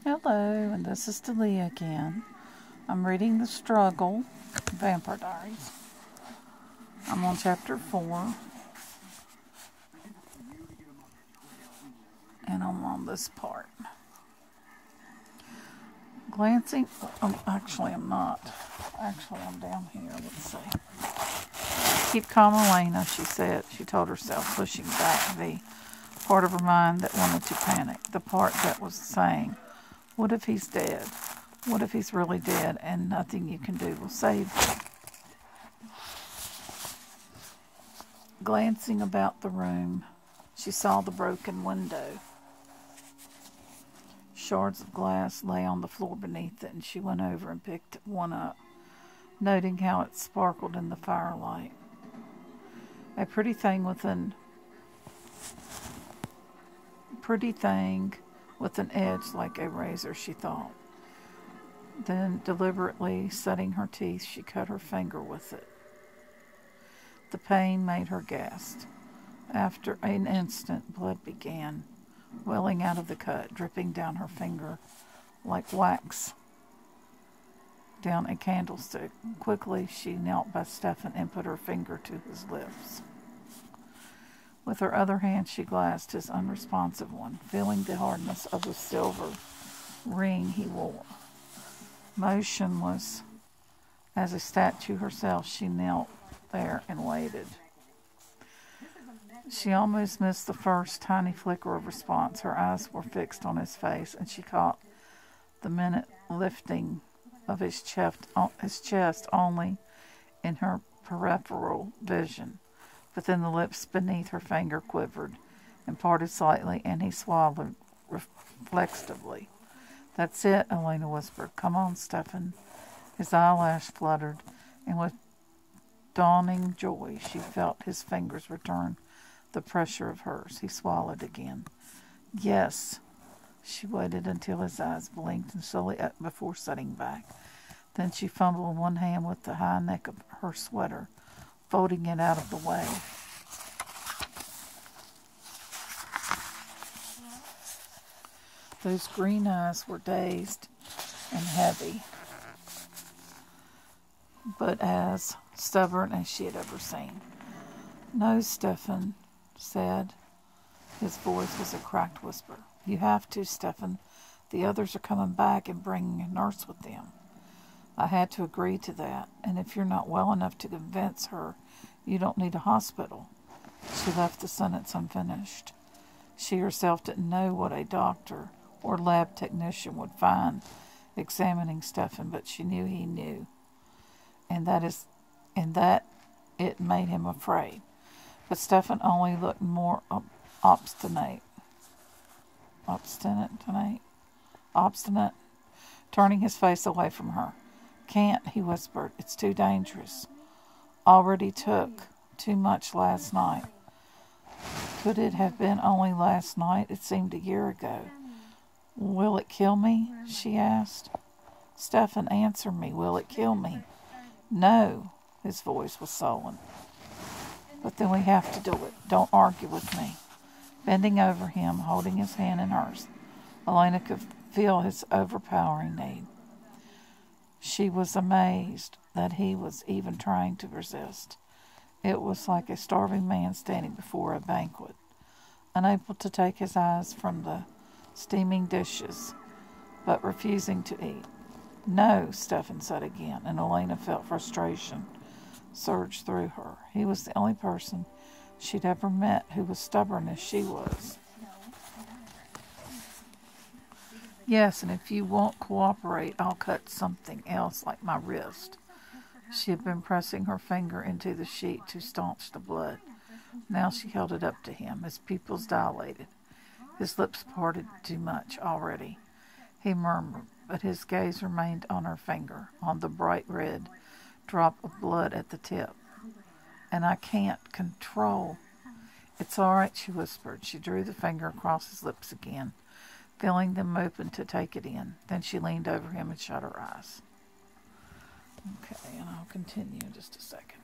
Hello, and this is Delia again. I'm reading The Struggle, Vampire Diaries. I'm on chapter 4, and I'm on this part. Glancing, actually I'm not. Actually, I'm down here. Let's see. Keep calm, Elena, she said. She told herself, pushing back the part of her mind that wanted to panic. The part that was saying, what if he's dead? What if he's really dead and nothing you can do will save him? Glancing about the room, she saw the broken window. Shards of glass lay on the floor beneath it, and she went over and picked one up, noting how it sparkled in the firelight. A pretty thing with an edge like a razor, she thought. Then, deliberately setting her teeth, she cut her finger with it. The pain made her gasp. After an instant, blood began welling out of the cut, dripping down her finger like wax down a candlestick. Quickly, she knelt by Stefan and put her finger to his lips. With her other hand, she glanced his unresponsive one, feeling the hardness of the silver ring he wore. Motionless as a statue herself, she knelt there and waited. She almost missed the first tiny flicker of response. Her eyes were fixed on his face, and she caught the minute lifting of his chest only in her peripheral vision. But then the lips beneath her finger quivered and parted slightly, and he swallowed reflexively. That's it, Elena whispered. Come on, Stefan. His eyelash fluttered, and with dawning joy she felt his fingers return the pressure of hers. He swallowed again. Yes. She waited until his eyes blinked and slowly up before sitting back. Then she fumbled one hand with the high neck of her sweater, folding it out of the way. Those green eyes were dazed and heavy, but as stubborn as she had ever seen. No, Stefan said. His voice was a cracked whisper. You have to, Stefan. The others are coming back and bringing a nurse with them. I had to agree to that, and if you're not well enough to convince her, you don't need a hospital. She left the sentence unfinished. She herself didn't know what a doctor or lab technician would find examining Stefan, but she knew he knew, and that it made him afraid. But Stefan only looked more obstinate, turning his face away from her. Can't, he whispered. It's too dangerous. Already took too much last night. Could it have been only last night? It seemed a year ago. Will it kill me? She asked. Stefan, answer me. Will it kill me? No. His voice was sullen. But then we have to do it. Don't argue with me. Bending over him, holding his hand in hers, Elena could feel his overpowering need. She was amazed that he was even trying to resist. It was like a starving man standing before a banquet, unable to take his eyes from the steaming dishes, but refusing to eat. No, Stefan said again, and Elena felt frustration surge through her. He was the only person she'd ever met who was stubborn as she was. Yes, and if you won't cooperate, I'll cut something else like my wrist. She had been pressing her finger into the sheet to staunch the blood. Now she held it up to him. His pupils dilated. His lips parted too much already. He murmured, but his gaze remained on her finger, on the bright red drop of blood at the tip. And I can't control. It's all right, she whispered. She drew the finger across his lips again, feeling them open to take it in. Then she leaned over him and shut her eyes. Okay, and I'll continue in just a second.